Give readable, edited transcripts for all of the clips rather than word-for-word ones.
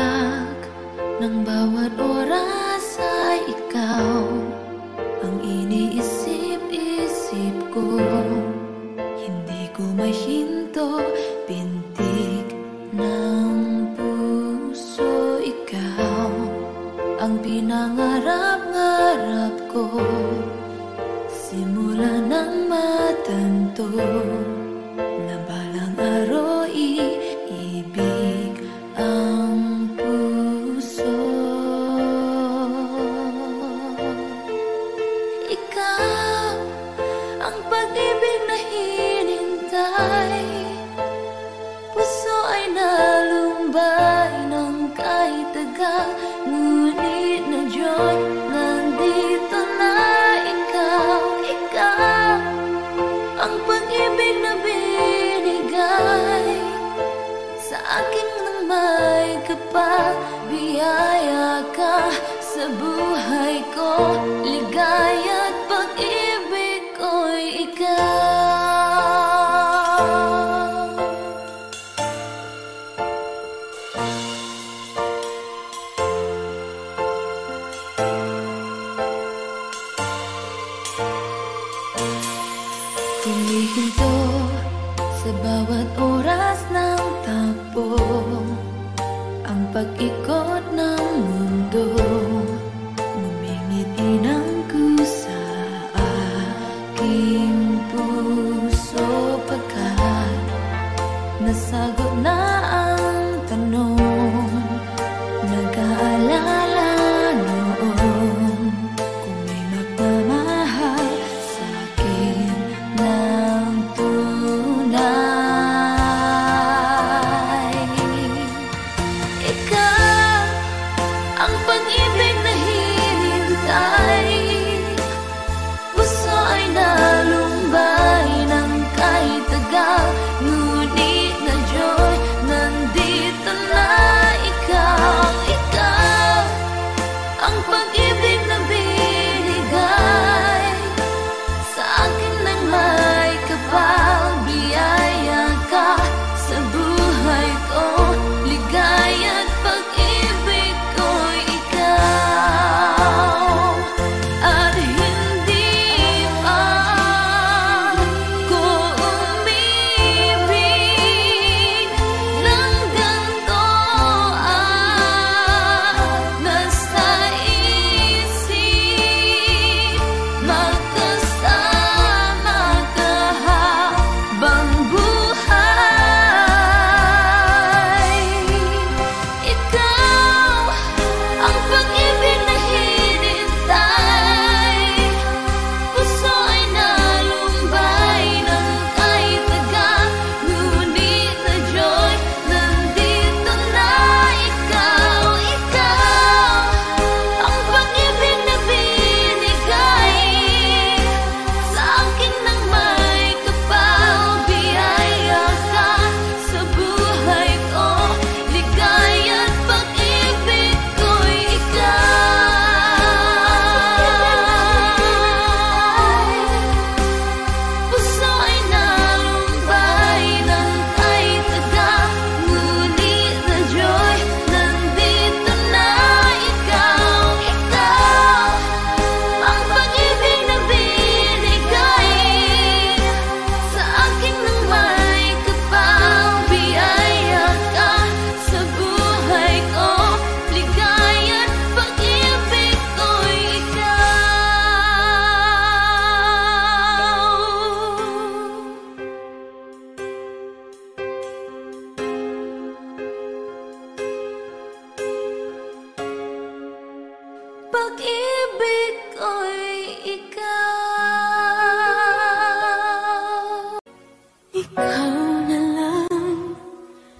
Pagdagdag ng bawat oras ay ikaw ang iniisip-isip ko. Hindi ko mahinto, pintig ng puso. Ikaw ang pinangarap-ngarap ko, simula nang matanto na balang araw iibig ang puso. Ikaw ang pag-ibig na hinintay, puso ay nalumbay ng kahit tagal. Ngunit na Diyos, nandito na ikaw. Ikaw ang pag-ibig na binigay sa akin nang may kapal. Biyaya ka sa buhay ko, ligaya at pag-ibig ko'y ikaw. Humihinto sa bawat oras ng takbo, ang pag-ikot ng mundo. Ngumingiti ng kusa aking puso, pagkat nasagot na ang tanong. Nag-aalala noon kung may magmamahal sa akin ng tunay. Ikaw ang pag-ibig na hinintay, puso ay nalumbay ng kahit tagal. Ngunit na Diyos, nandito na ikaw. Ikaw ang pag-ibig na binigay sa akin nang may kapal. Biyaya ka sa buhay ko, ligaya at pag-ibig ko'y ikaw. At hindi pa ko umibig ng ganito, nasa isip magkasama ka habang buhay. Ikaw ang pag-ibig na hinintay, puso ay nalumbay ng kahit tagal. Ngunit na Diyos, nandito na ikaw. Ikaw ang pag-ibig na binigay sa akin nang may kapal. Biyaya ka sa buhay ko, ligaya at pag-ibig ko'y ikaw. Puso ay nalumbay ng kahit tagal. Ngunit na Diyos, nandito na ikaw. Ikaw ang pag-ibig na binigay sa akin nang may kapal. Biyaya ka sa buhay ko, ligaya at pag-ibig ko'y ikaw. Pag-ibig ko'y ikaw. Ikaw na lang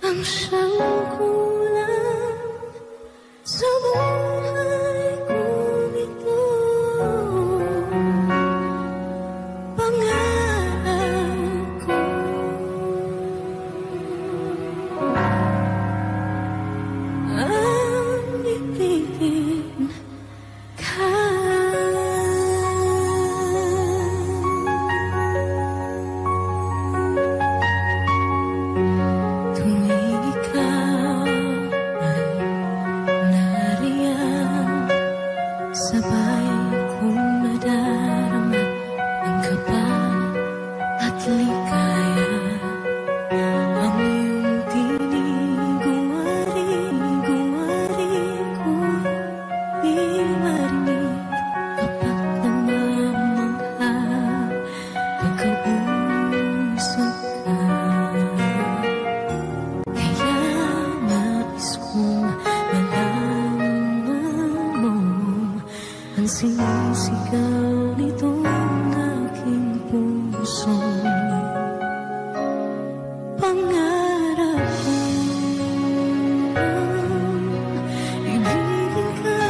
ang siyang kulang sa buhay kong ito. Pangarap ko ang ibigin ka. Tuwing ikaw ay ang sinisigaw nitong aking puso. Pangarap ko ibigin ka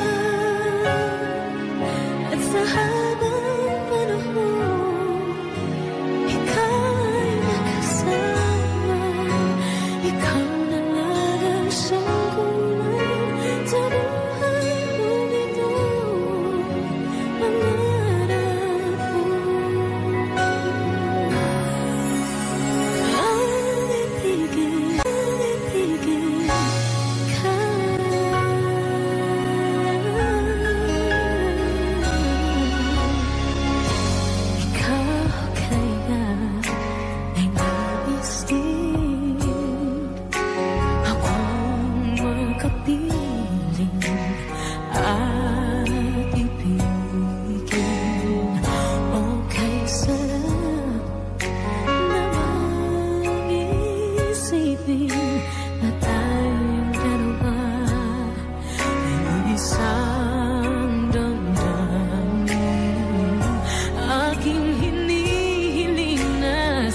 at sa habang panahon ikaw ay makasama. Ikaw na lang ang siyang kulay sa buhay kong ito. Pangarap ko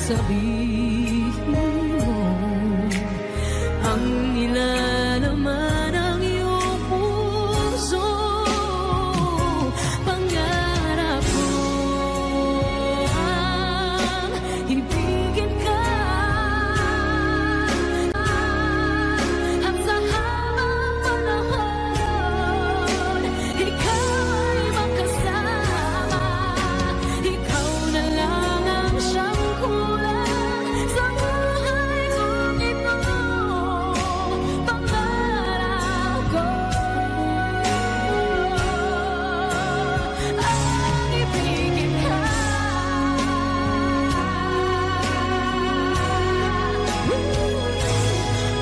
sabihin mo ang nilalaman ng iyong puso. Pangarap ko ang ibigin ka at sa habang panahon ikaw ay makasama. Ikaw na lang ang siyang kulang sa buhay kong ito. Pangarap ko ang ibigin ka.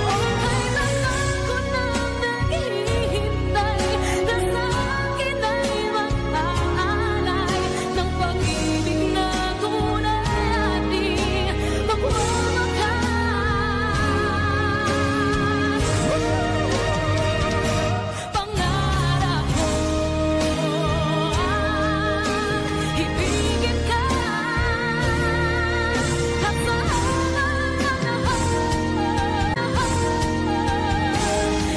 Okay na lang ko nang naghihintay na sa akin ay mag-aalay ng pag-ibig na tunay at di magwawakas. Pangarap ko ang ibigin ka at sa habang panahon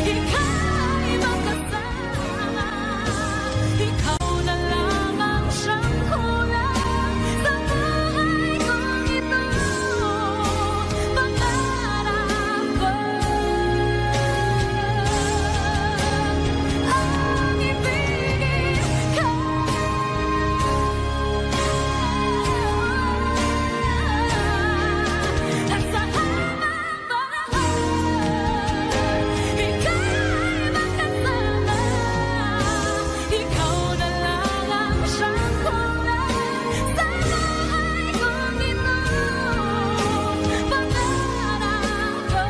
ikaw ay makasama. Ikaw na lang ang siyang kulang sa buhay kong ito. Pangarap ko ang ibigin ka at sa habang panahon ikaw ay makasama. Ikaw na lang ang siyang kulang sa buhay kong ito. Pangarap ko,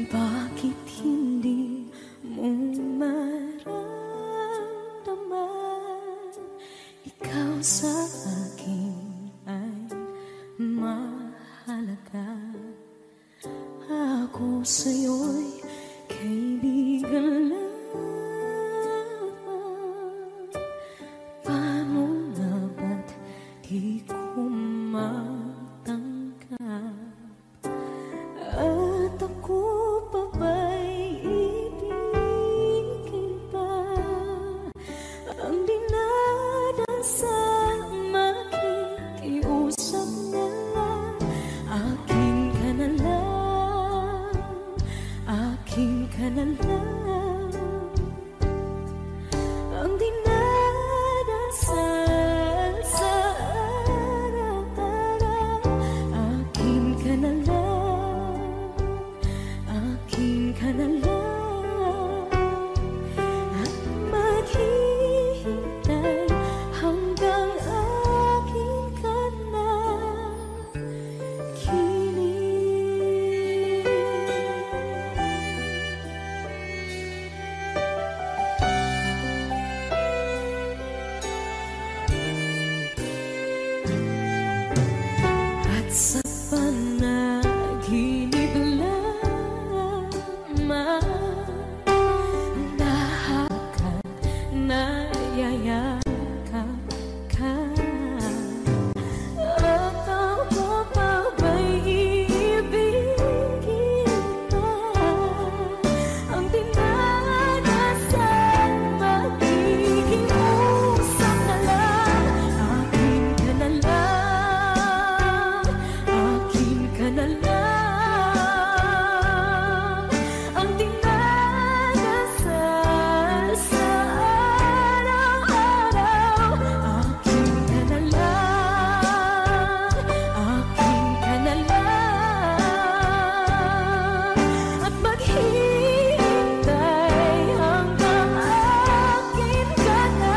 bakit hindi mo maramdaman ikaw sa akin ay mahalaga? Ako sa'yo'y kaibigan lamang. Paano nga ba't di ko matanggap? At ako pa ba'y ibigin pa? Ang dinadasal makikiusap na lang. Akin ka na lang, ka na lang ang dinadasal sa araw-araw. Akin ka na lang, akin ka na lang, at maghihintay hanggang akin ka na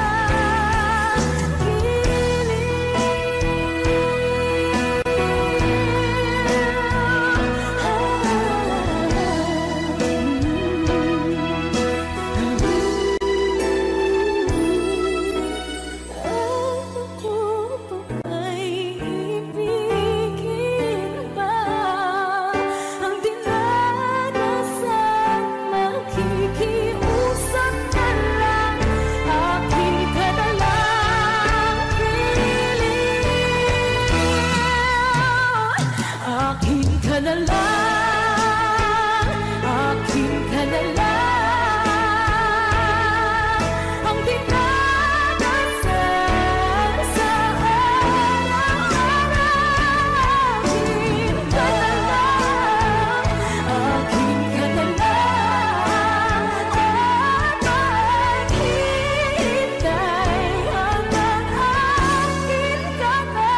na lang, akin ka na lang ang dinadasal sa araw-araw. Akin ka na lang, akin ka na lang, at maghihintay hanggang akin ka na.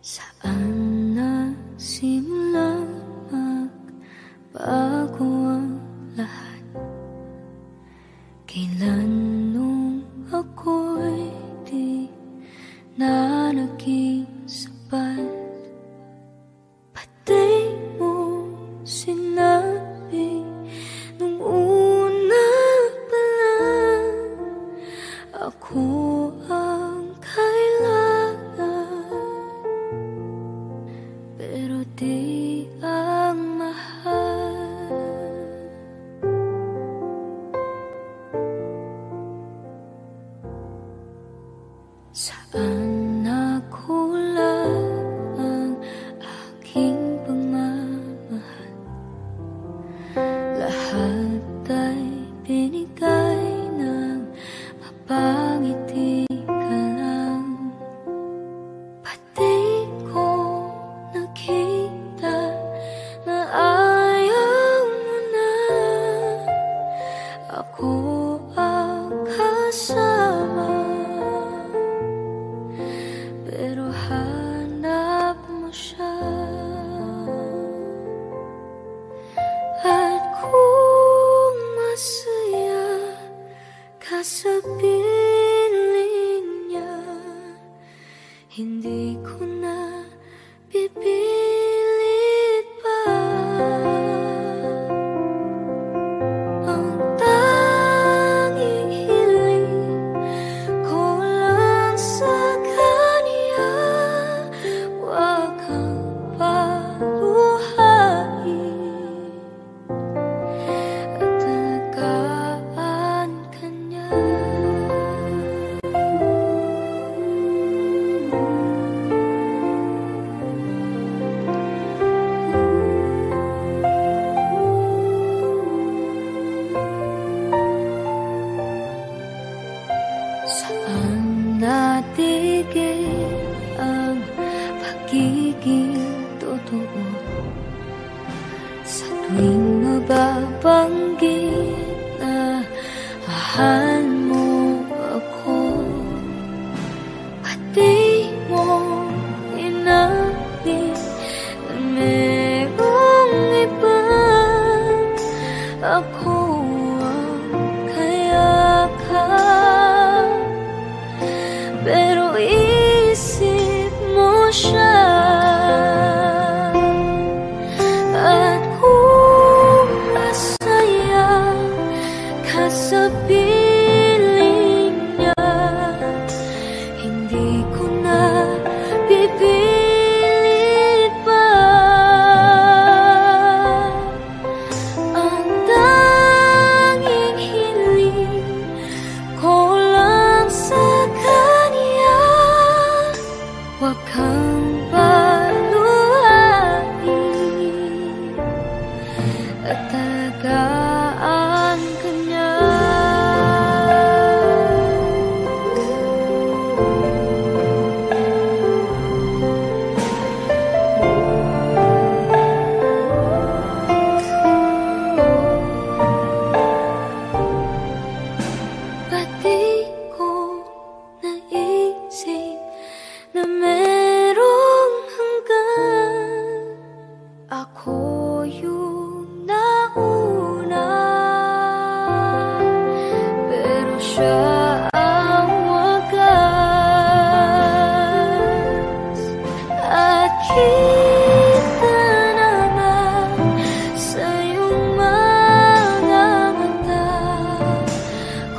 Saan nagsimula magbago ang lahat? Kailan nung ako'y di na naging sapat? Pati mo sinabi nung una pa lang ako ang kailangan, pero di ang mahal. Saan nakulang ang aking pagmamahal? Lahat ay binigay ng mapangiti ka lang. Pati ko nakita na ayaw mo na ako ang kasama, pero hanap mo siya. At kung masaya ka sa piling niya, hindi ko na pipilit pa. Ang tanging hiling ko lang sa kanya, wag kang paluhain at alagaan ka niya. Saan natigil ang pagiging totoo? Sa tuwing mababanggit na mahal mo ako, pati mo inamin na merong iba. Ako ang kayakap, pero isip mo siya. At yung nauna, pero siya ang wakas. At kita naman sa iyong mga mata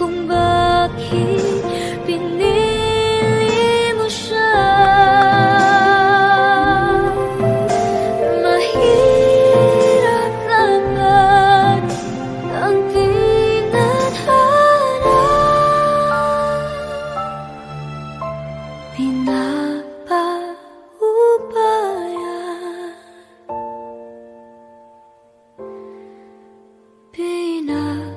kung bakit pinili mo siya. Mahirap naman ang tinadhana, pinapaubaya, pinapaubaya.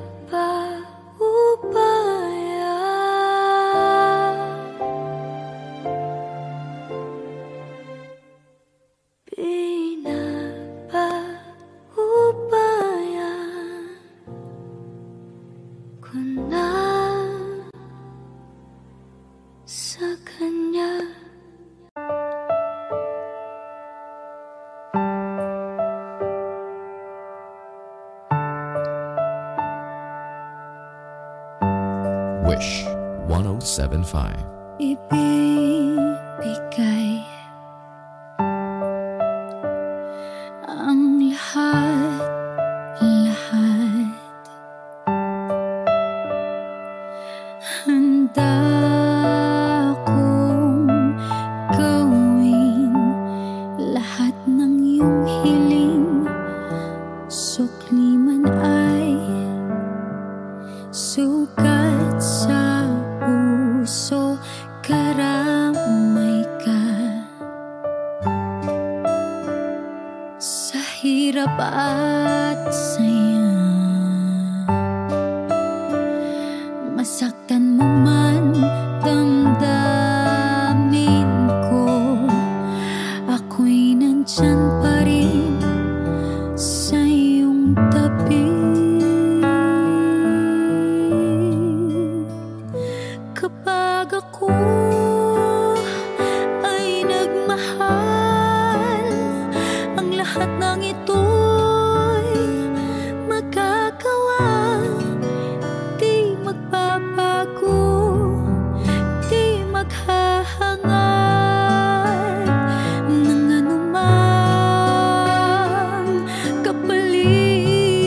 Pinapaubaya ko na sa kanya. Wish 1075. Ibibigay ang lahat, handa kong gawin lahat ng iyong hiling, sukli man ay sugat sa puso, karamay ka sa hirap at saya. Masaktan mo man, damdamin ko, ako'y nandyan pa rin sa iyong tabi. Kapag ako ay nagmahal, ang lahat ng ito'y magagawa. Di magbabago, di maghahangad ng anumang kapalit.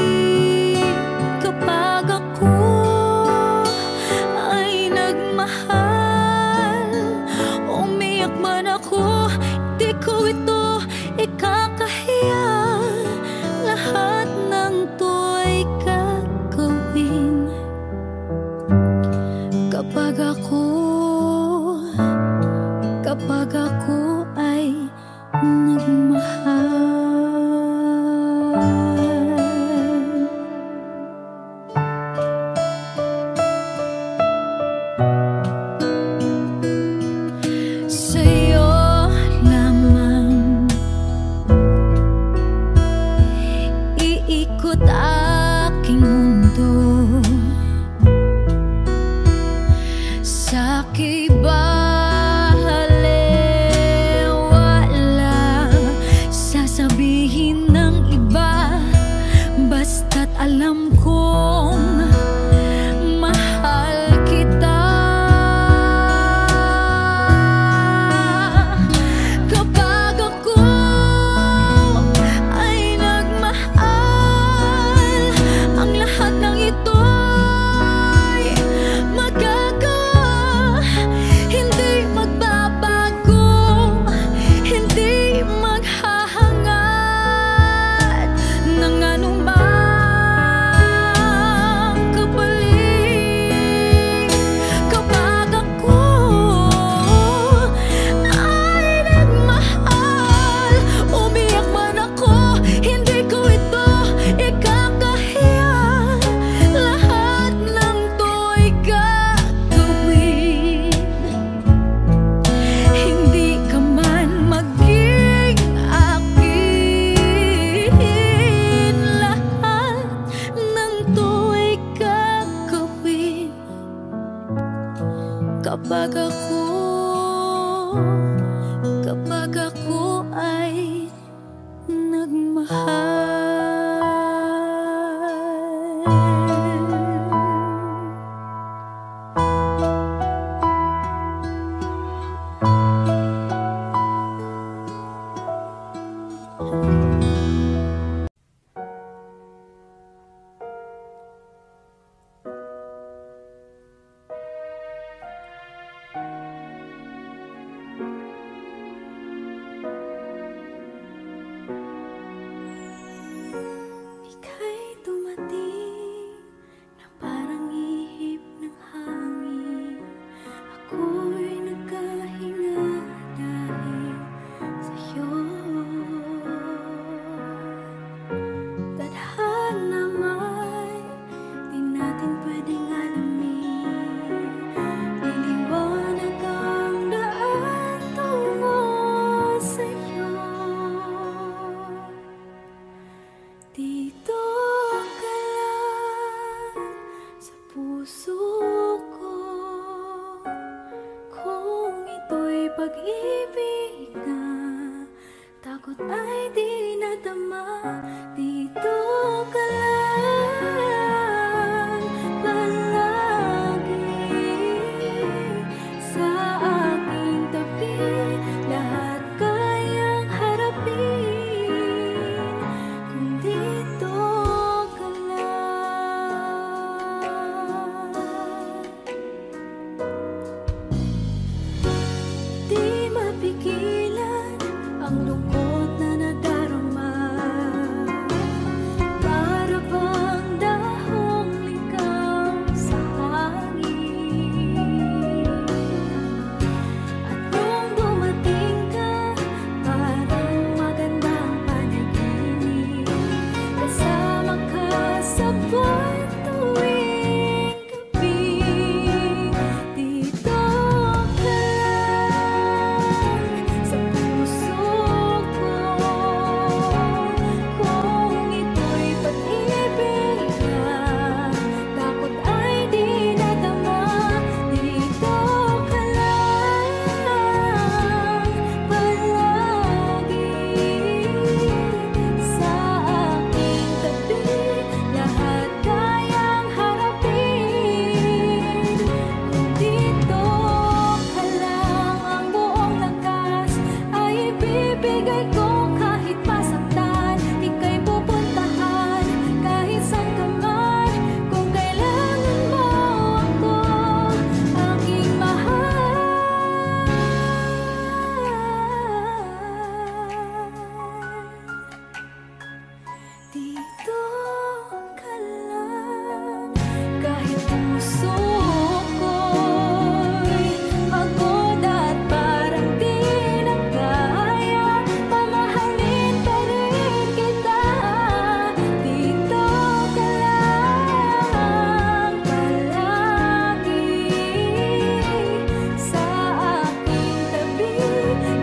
Kapag ako ay nagmahal, umiyak man ako, di ko ito ikakahiya. Lahat ng to'y gagawin kapag ako ay nagmahal. Sa'yo lamang iikot aking mundo, sa kibahali wala sasabihin ng iba. Dito ka lang sa puso ko, kung ito'y pag-ibig na takot ay di nadama. Dito ka lang palagi sa aking tabi, lahat kayang harapin kung dito ka lang. Di mapigilan ang lungkot na nadarama, para bang dahong likaw sa hangin. At nung dumating ka, parang magandang panaginip, kasama ka sa buwan tuwing gabi. Dito ka lang sa puso ko, kung ito'y pag-ibig na takot ay di nadama. Dito ka lang palagi sa aking tabi, lahat kayang harapin kung dito ka lang. Ang buong lakas ay ibibigay ko, kahit masaktan ika'y pupuntahan, kahit saan ka man. Kung kailangan mo ako, aking mahal, dito ka lang. Kahit puso ko'y pagod at parang di na kaya, mamahalin pa rin kita. Dito ka lang palagi sa aking tabi,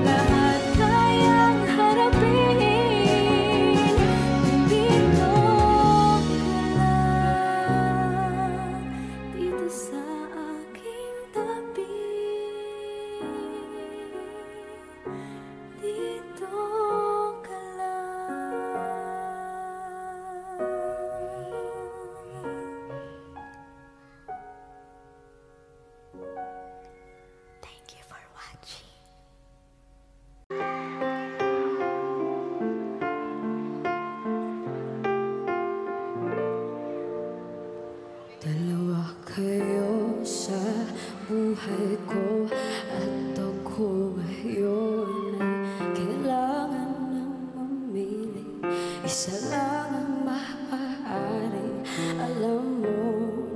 lahat kayang harapin kung dito ka lang. Dito sa aking tabi, dito ka lang. Thank you for watching. Dalawa kayo sa buhay ko, at ako ngayon ay kailangan ng mamili. Isa lang ang maaari, alam mo,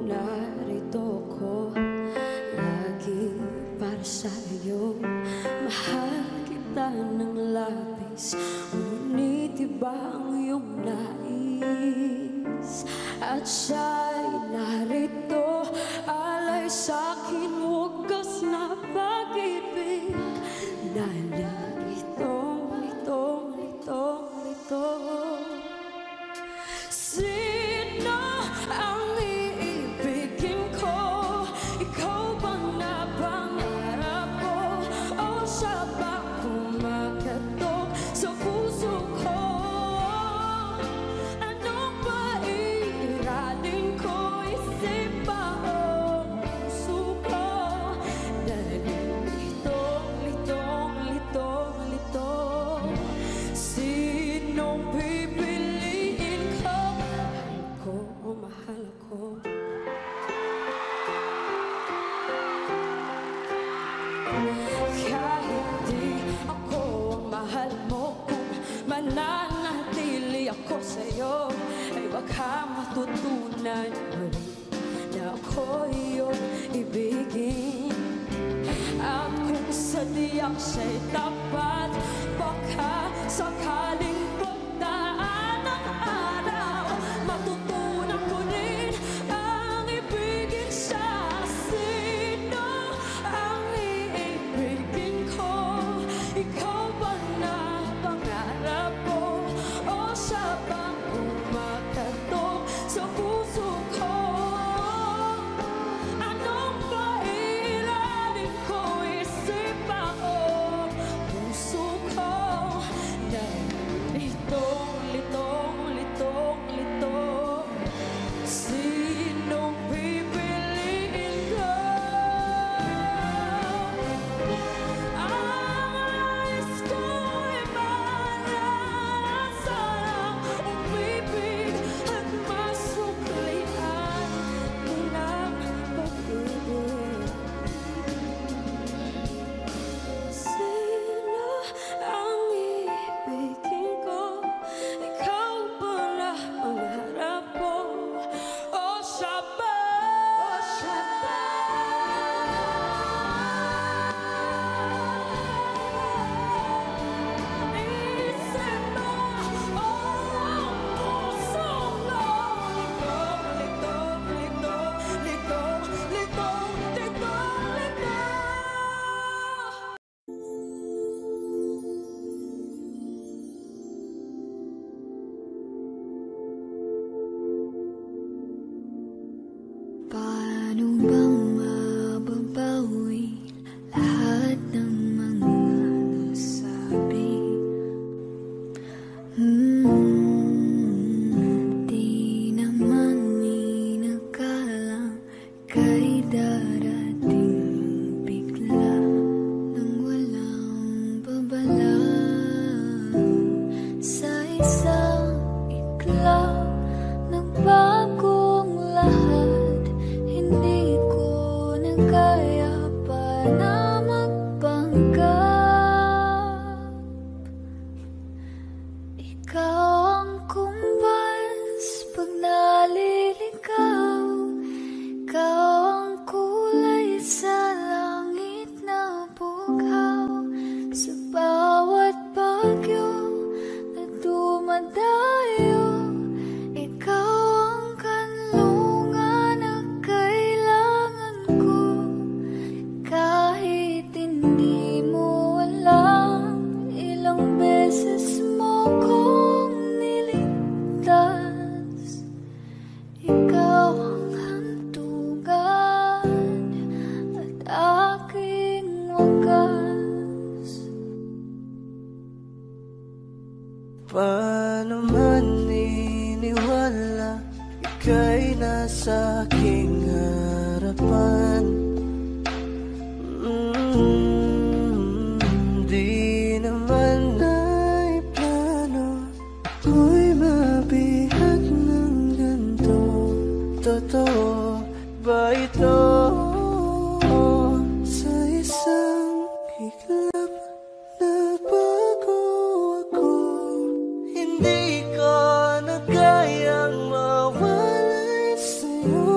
narito ko lagi para sa'yo. Mahal kita ng labis, ngunit iba ang iyong nais. At siya'y narito, alay sa'kin wagas na pag-ibig. Nalitong, litong, litong, litong. Sino ang iibigin ko? Ikaw bang napangarap ko? O siya ba kumakatok sa puso ko? Anong pairalin ko? Isip ba o puso ko? Nalitong, litong, litong, litong. Sinong pipiliin ko? Mahal ko o mahal ko? Kahit di ako ang mahal mo, kung mananatili ako sa'yo, ay baka matutunan mo rin na ako iyong ibigin. At kung sadiyang siya'y tapat, baka sakaling pagdaan ng araw, matutunan ko rin ang ibigin siya. Sino ang iibigin ko? Ikaw ba na pangarap ko? O siya bang sa aking harapan. Di naman ay plano ko'y mabihag ng ganito. Totoo ba ito? Sa isang iglap nagbago ako. Hindi ko na kayang mawalay sa'yo. Di naman ay plano ko'y mabihag ng ganito. Totoo ba ito? Sa isang iglap nagbago ako. Hindi ko na kayang mawalay sa'yo. Di naman ay plano ko'y mabihag ng ganito. Totoo ba ito? Sa isang iglap nagbago ako. Hindi ko na kayang mawalay sa'yo. Di naman ay plano ko'y mabihag ng ganito. Totoo ba ito? Sa isang iglap nagbago ako. Hindi ko na kayang mawalay sa'yo.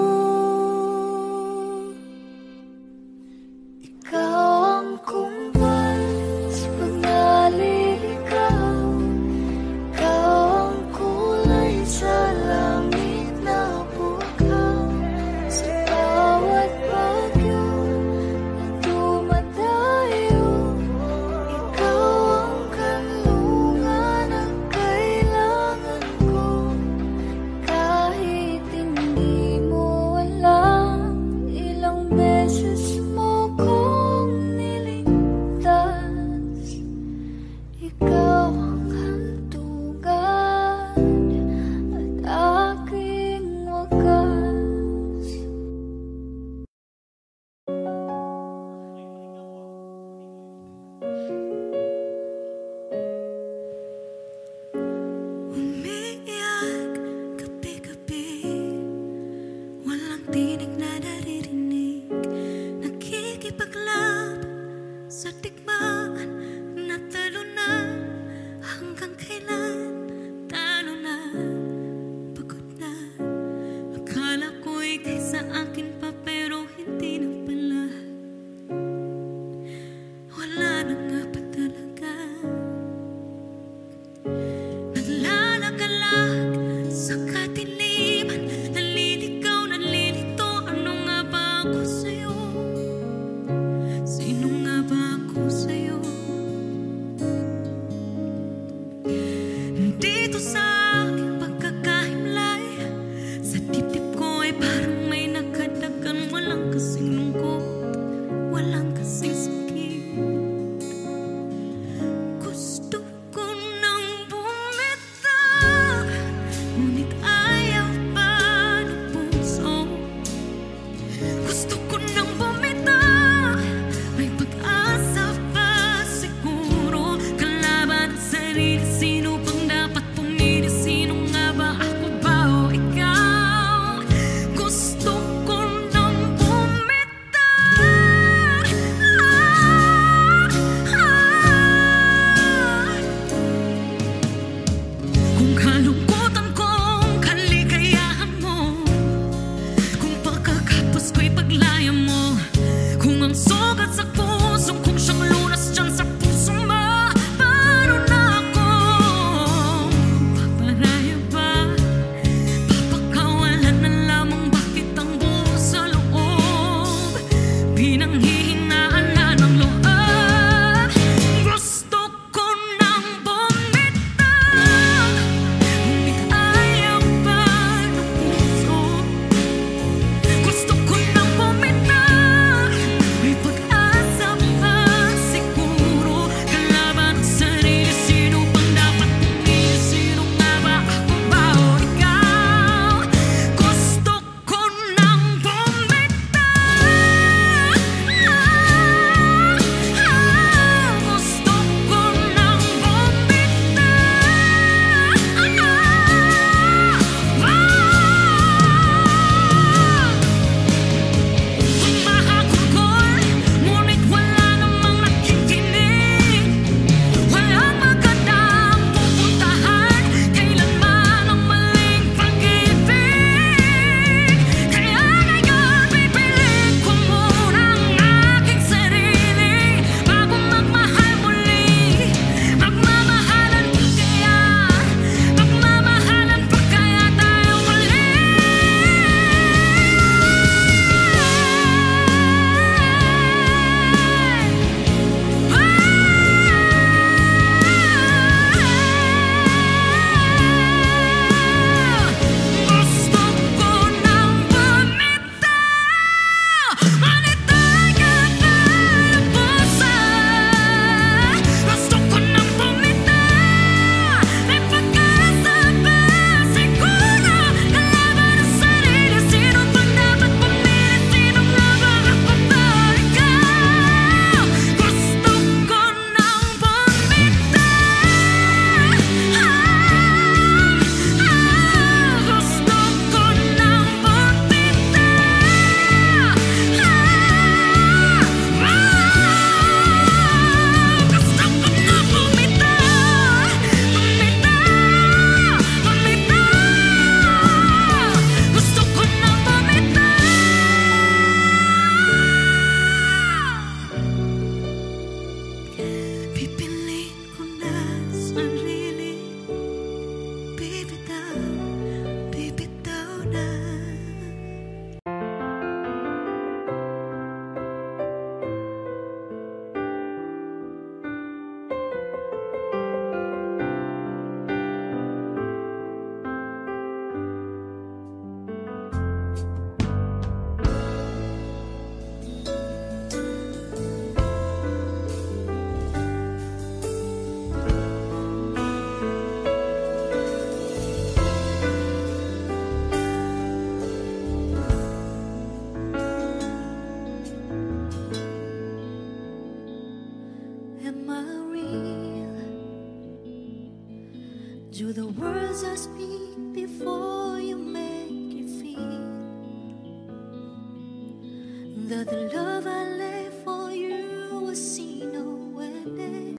that the love I lay for you will see no ending.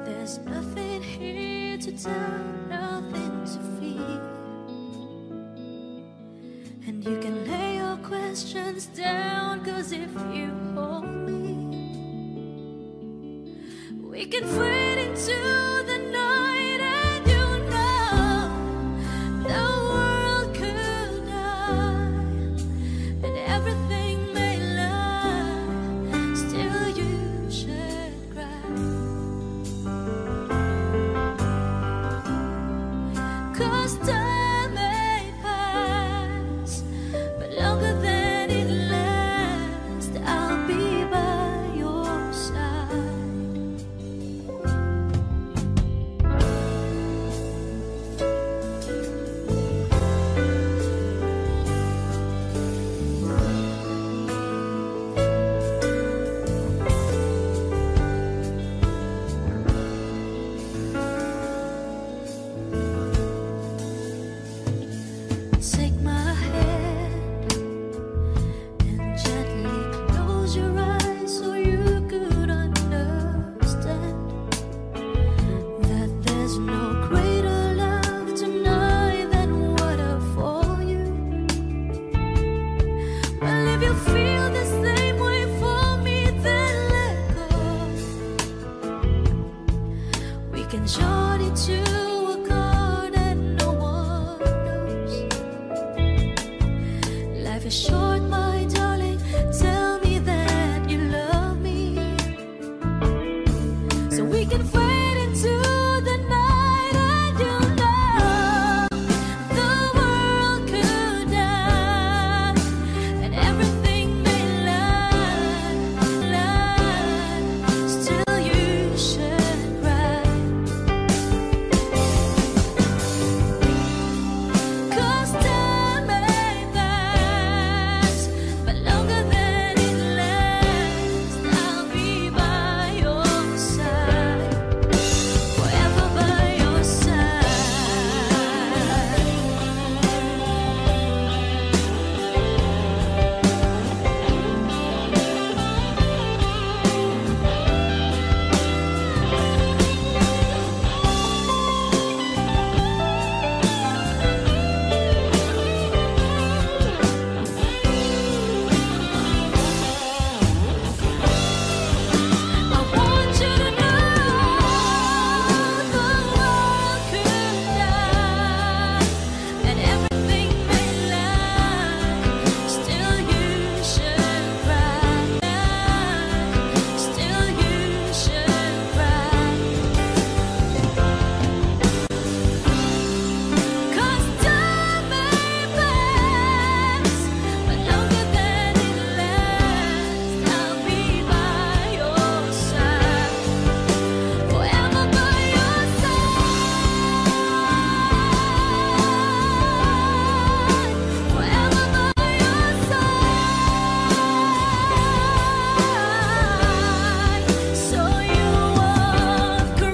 There's nothing here to tell, nothing to fear, and you can lay your questions down, 'cause if you hold me, we can fade into the night, and you know the world could die and everything may lie, still you should cry. 'Cause time may pass, but longer than it lasts, I'll be by your side. Take my hand and gently close your eyes so you could understand that there's no greater love tonight than what I for you. Well, if you feel the same way for me, then let go. We can join into a chord and no one knows. Life is short, my darling. Tell me that you love me, so we can fade into the night, and you know the world could die and everything may lie, still you should cry. 'Cause time may pass, but longer than it lasts, I'll be by your side, forever by your side. I want you to know the world could die and everything may lie, still you should cry, still you should cry. 'Cause time may pass, but longer than it lasts, I'll be by your side, forever by your side, forever by your side, so you won't cry.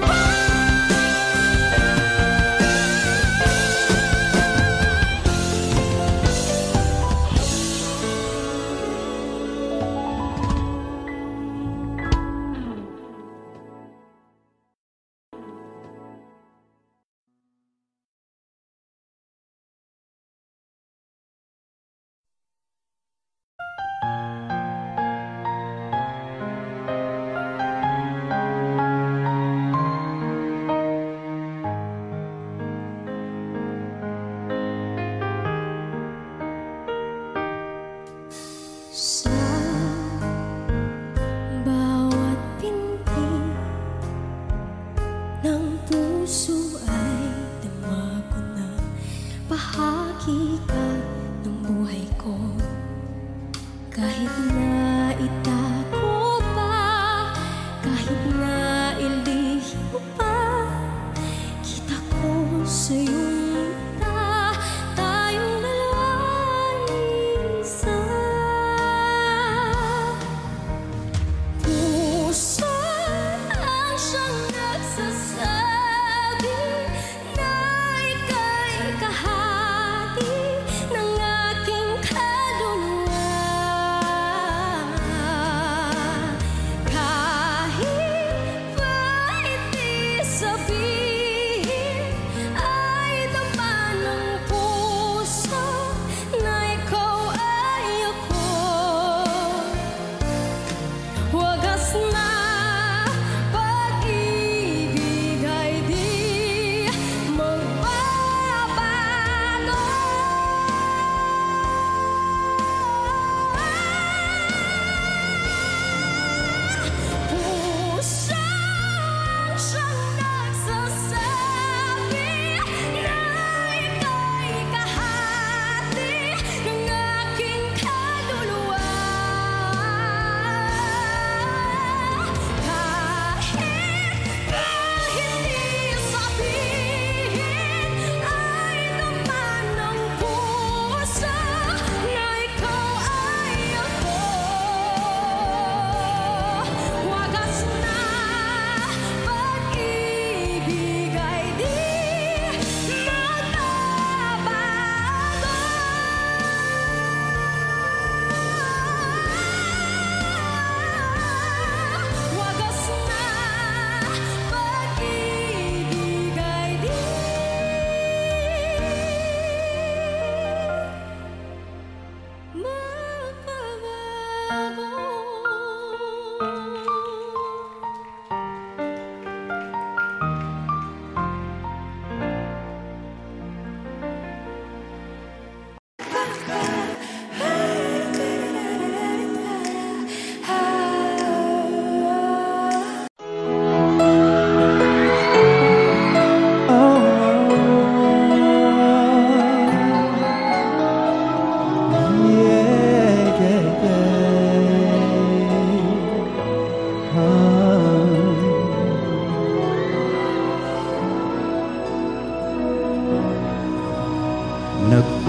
Sa bawat pinti ng puso ay dama ko na bahagi ka ng buhay ko. Kahit na itago pa, kahit na ilihim pa, kita ko sa iyong mata, tayong dalawang isa. Puso ang siyang nagsasabi na ika'y kahati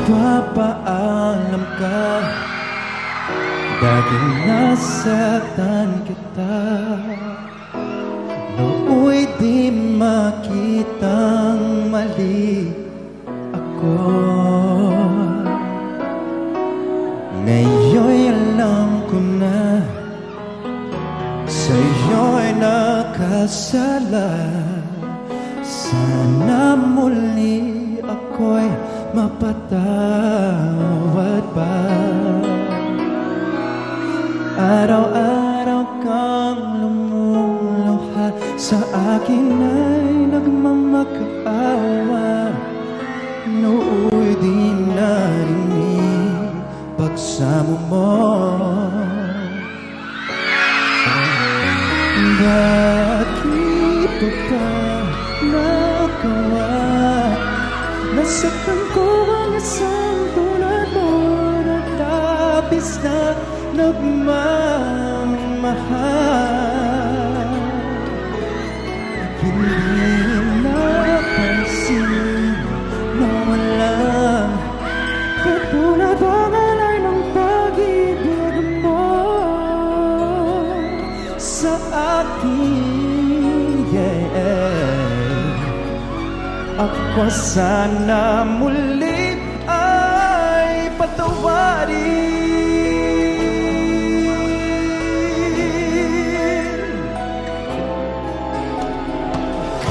Nagpapaalam ka dahil nasaktan kita. Nooy di makitang mali ako. Ngayon'y alam ko na sa'yo'y nakasala. Sana muli ako'y mapatawad pa. Araw-araw kang lumuluha, sa akin ay nagmamakaawa. Nooy di narinig pagsamo mo. Bakit pa ba nagawa? Nasaktan ko ang isang tulad mo na labis na nagmamahal. Hindi napansin na walang katulad ang alay ng pag-ibig mo sa akin, Ako sana muli ay patawarin.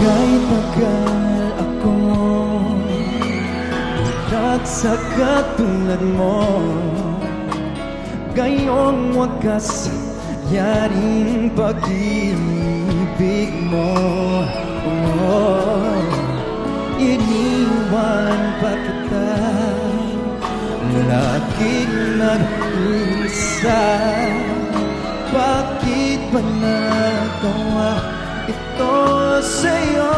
Kahit tagal ako bulag sa katulad mo, gayong wagas yaring pag-ibig mo. Iniwan pa kita, laging nag-iisa. Bakit ba nagawa ito sa'yo?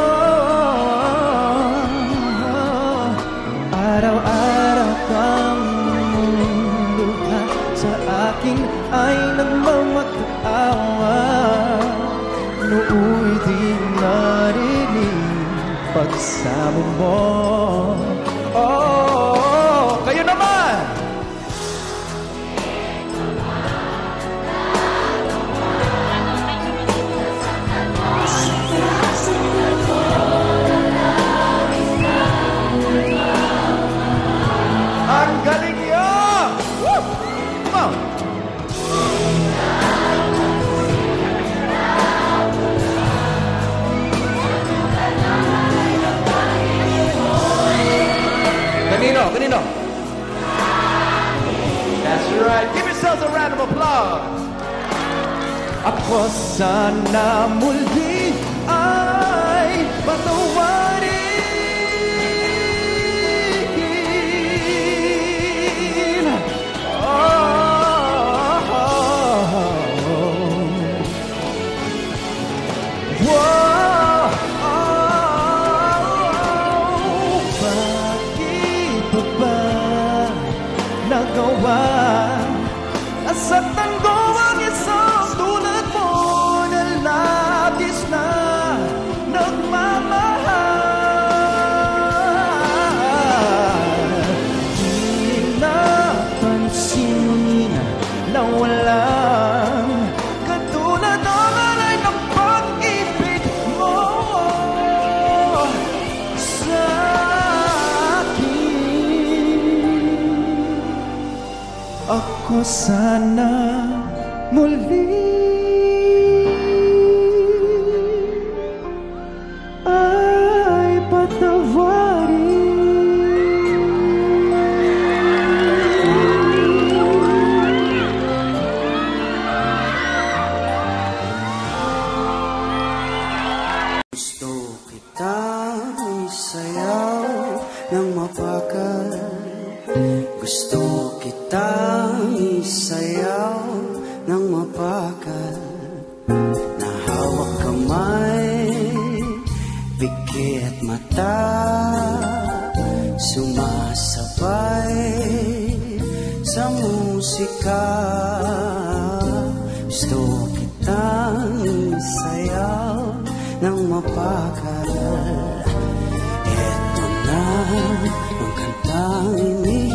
Araw-araw kang lumuluha, sa akin ay nagmamakaawa. Nooy di narinig pagsamo mo. Oh, kayo naman! Ang galing niyo! Woo! Come on! Kanino? That's right. Give yourselves a round of applause. Ako sana muli ay patawarin. Nagawa, nasaktan ko ang isang tulad mo na labis na nagmamahal. Di napansin na walang katulad ng alay ng pag-ibig mo sa ako sana muli ay patawarin. Gusto kitang isayaw ng mapakal. Gusto kitang isayaw ng mapakal. Nahawak kamay, pikit mata, sumasabay sa musika. Gusto kitang isayaw ng mapakal. Eto na ang kantang ini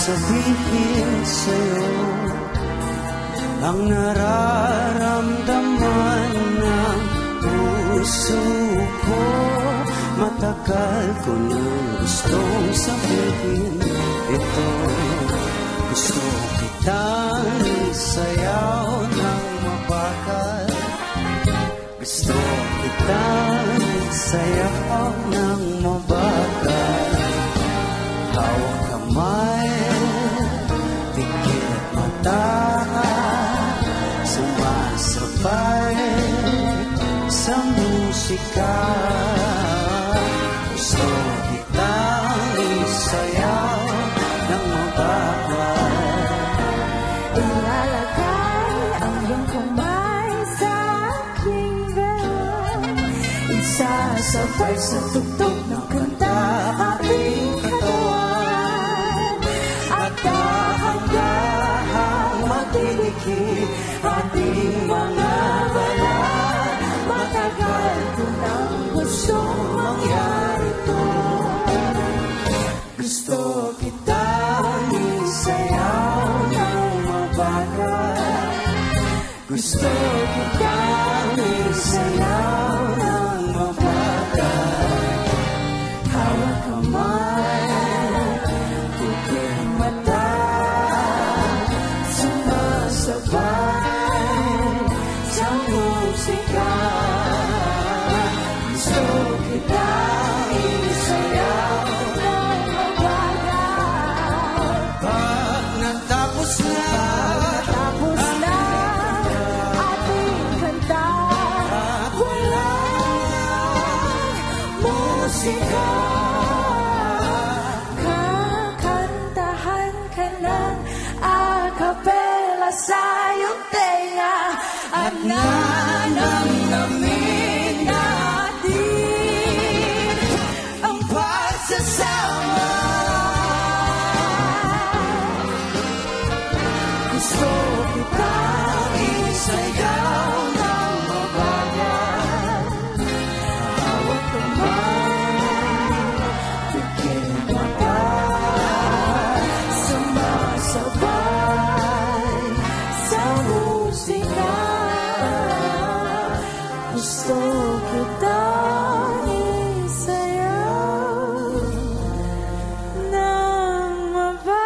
sasabihin sa'yo ang nararamdaman ng puso ko. Matagal ko nang gustong sabihin ito. Gusto kitang isayaw ng mabagal. Gusto kitang isayaw ng mabagal. Hawak kamay, pikit mata, sumasabay sa musika. Gusto kitang isayaw ng mabagal. Ilalagay ang iyong kamay sa aking belt. Isasabay sa tugtog ng kanta ating katawan. At dahan-dahang magdidikit ating mga balat. Matagal ko nang gustong mangyari to. Gusto kitang isayaw ng mabagal. Gusto kitang isayaw ng mabagal. Hawak kamay, pikit mata, sumasabay sa musika. Gusto kitang isayaw ng mabagal. Pag natapos na Tapos na ating kanta, walang musika. Kakantahan ka ng acapella sa iyong tenga. At nanamnamin natin ang pagsasama. Gusto kitang isayaw ng mabagal. Hawak kamay, pikit mata, sumasabay sa musika. Gusto kitang isayaw ng mabagal.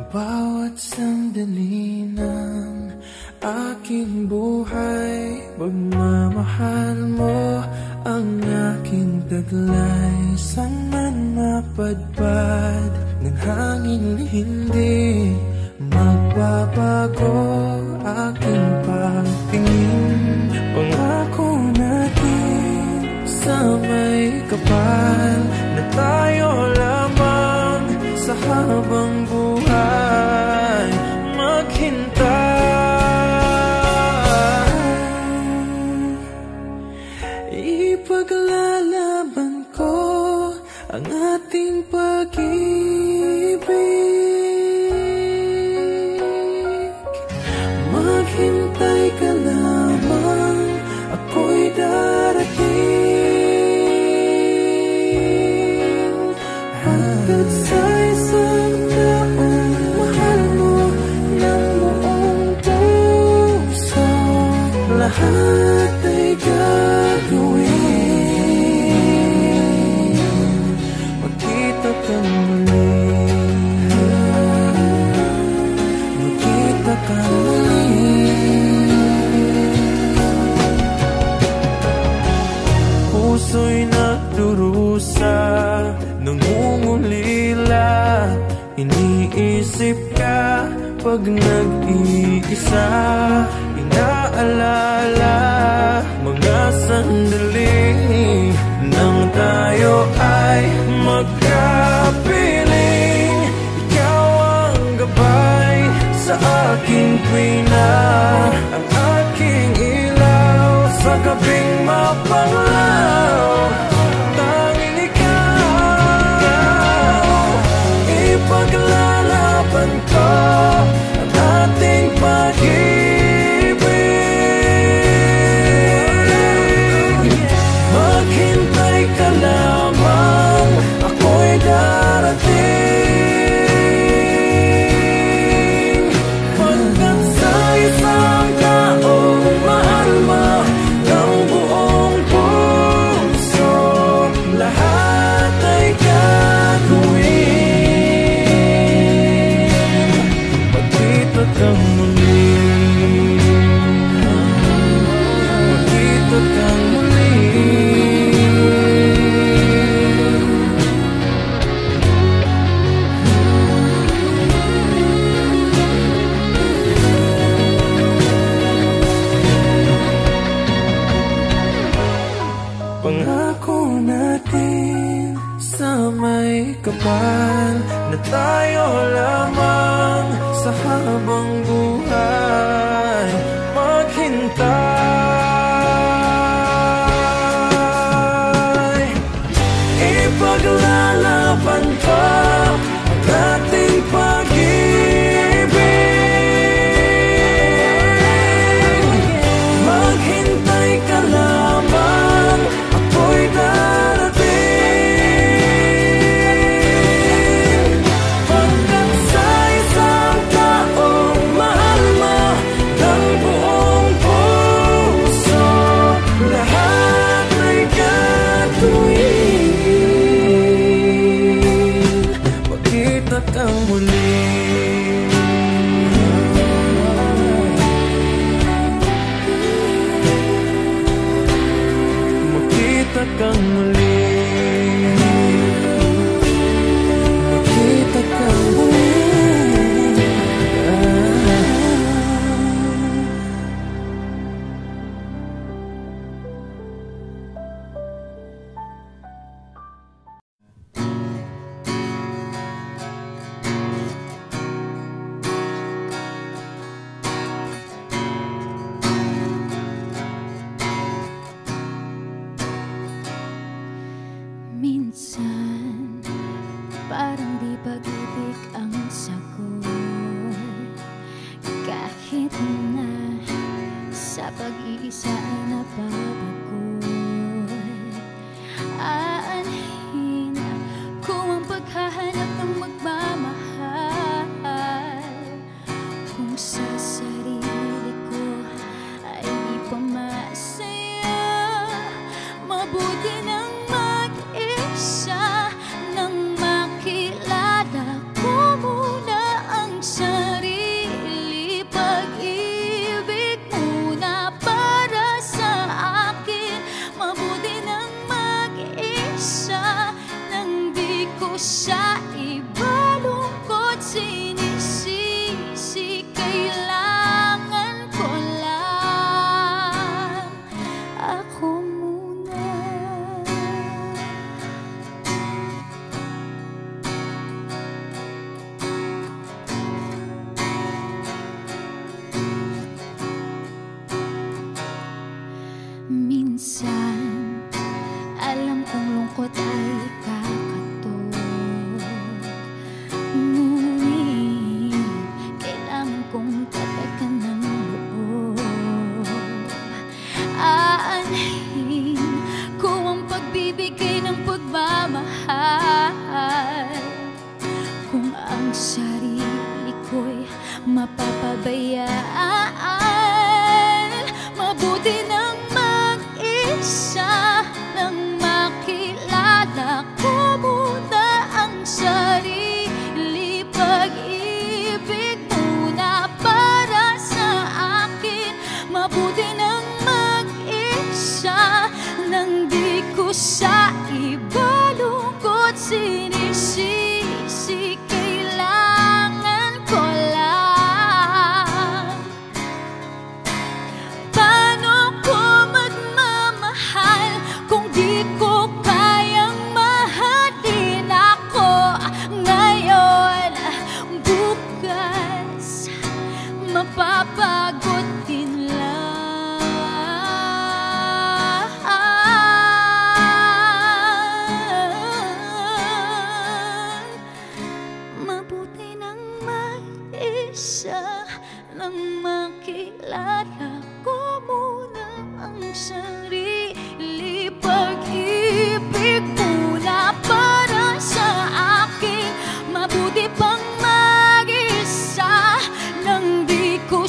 Bawat sandali ng aking buhay, pagmamahal mo ang aking taglay. Saan man mapadpad ng hangin, hindi magbabago aking pagtingin. Pangako natin sa may kapal na tayo lamang sa habang buhay maghintay. Ipaglalaban ko ang ating pag-ibig. Maghintay ka lamang, ako'y darating. Hanggat sa isang taong mahal mo ng buong puso, lahat ay gagawin. Magkita ka muli, magkita ka muli. Puso'y nagdurusa isip ka pag nag-iisa. Inaalala mga sandali nang tayo ay magkapiling. Ikaw ang gabay sa aking tuwina, ang aking ilaw sa gabing mapanglaw. Tanging ikaw, ipaglalaban ko ang ating pag-ibig. Maghintay ka lamang, ako'y darating. Pagkat sa isang taong mahal mo ng buong puso, lahat ay gagawin. Magkita kang muli, magkita kang muli. Pangako natin sa may kapal na tayo lamang sa habang buhay maghintay. Ipaglalaban ko ang ating pag-ibig. Maghintay ka lamang, ako'y darating. Pagkat sa isang taong mahal mo ng buong puso, lahat ay gagawin. Magkita kang muli, magkita kang muli, magkita kang muli. Minsan, parang di pag-ibig ang sagot. Kahit na sa pag-iisa ay napapagod. Aanhin ko ang paghahanap ng magmamahal, kung sa sarili ko ay di pa masaya. Mabuti nang mag-isa nang makilala ko muna ang sarili. Pag-ibig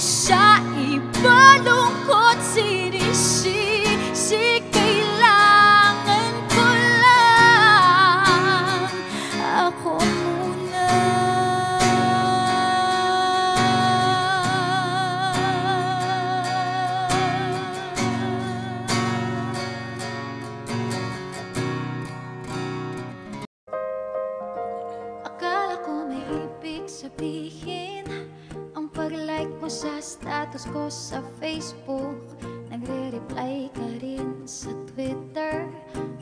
siya ibalungkot, sinisisi, kailangan ko lang ako muna. Akala ko may ibig sabihin ang pag-like mo sa status ko sa Facebook. Nagre-reply ka rin sa Twitter.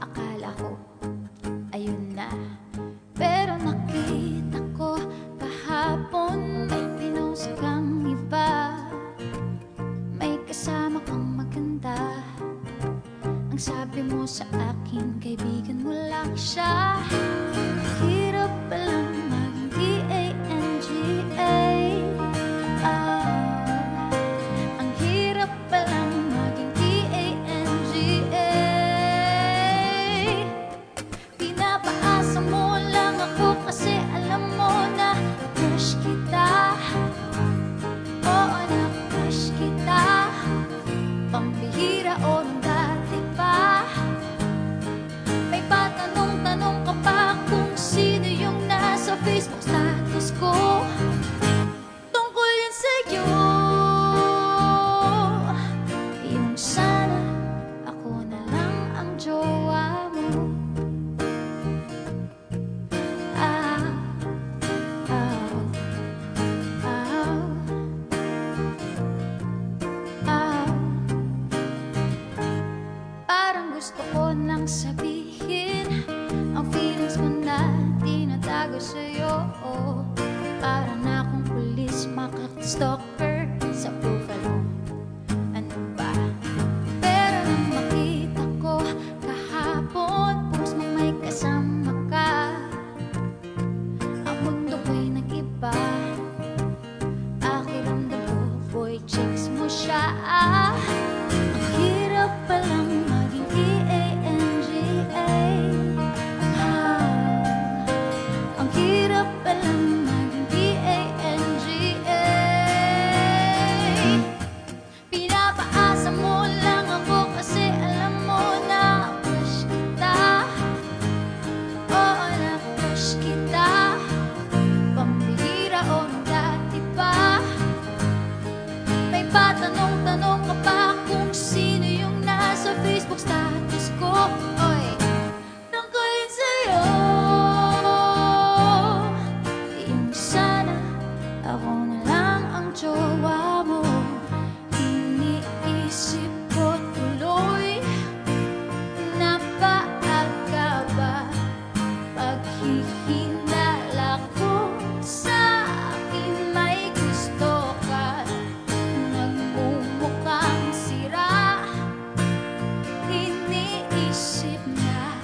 Akala ko ayun na, pero nakita ko kahapon may pinost kang iba. May kasama kang maganda. Ang sabi mo sa akin, kaibigan mo lang siya. Hirap palang maging D-A-N-G-A. Ang hirap palang maging D-A-N-G-A. Pinapaasa mo lang ako kasi alam mo na crush kita. Oo, na-crush kita. Pambihira o nung dati pa. May patanong-tanong ka pa kung sino yung nasa Facebook status ko. Tungkol yun sa'yo. Yung sana ako na lang ang jowa mo. Ah, ah, ah, ah. Parang gusto ko nang sabihin ang feelings ko na tinatago sa'yo. Parang na akong pulis, makaka-stalker sa profile mo. Ano ba? Pero nang makita ko kahapon, post mo may kasama ka, ang mundo ko'y nag-iba. Pakiramdam ko, boy, chicks mo siya. Ang hirap palang maging D-A-N-G-A. Ang hirap palang maging D-A-N-G-A. Pinapaasa mo lang ako kasi alam mo na crush kita. Oo, na-crush kita. Pambihira o nung dati pa. May patanong-tanong ka pa kung sino yung nasa Facebook status ko. Oy, tungkol yun sa'yo. Yung sana ako na lang ang jowa mo. Iniisip ko tuloy na paaga ba paghihinala ko sa akin may gusto ka. Nagmumukhang sira. Iniisip na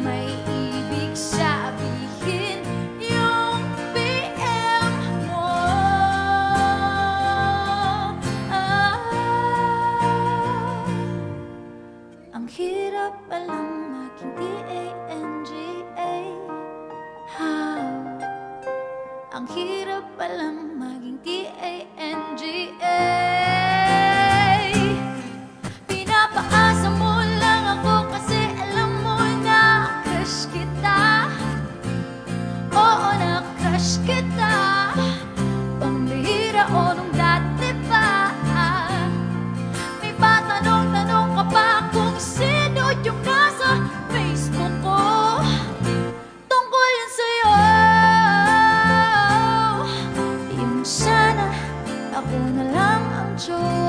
may ibig sabihin yung PM mo. Ang hirap palang maging D-A-N-G-A. Ang hirap palang maging D-A-N-G-A. Pinapaasa mo lang ako kasi alam mo na crush kita. Oo, na-crush kita. Pambihira o nung dati pa. May patanong-tanong ka pa kung sino yung nasa Facebook ko. Tungkol yan sa'yo. Yung sana ako na lang ang jowa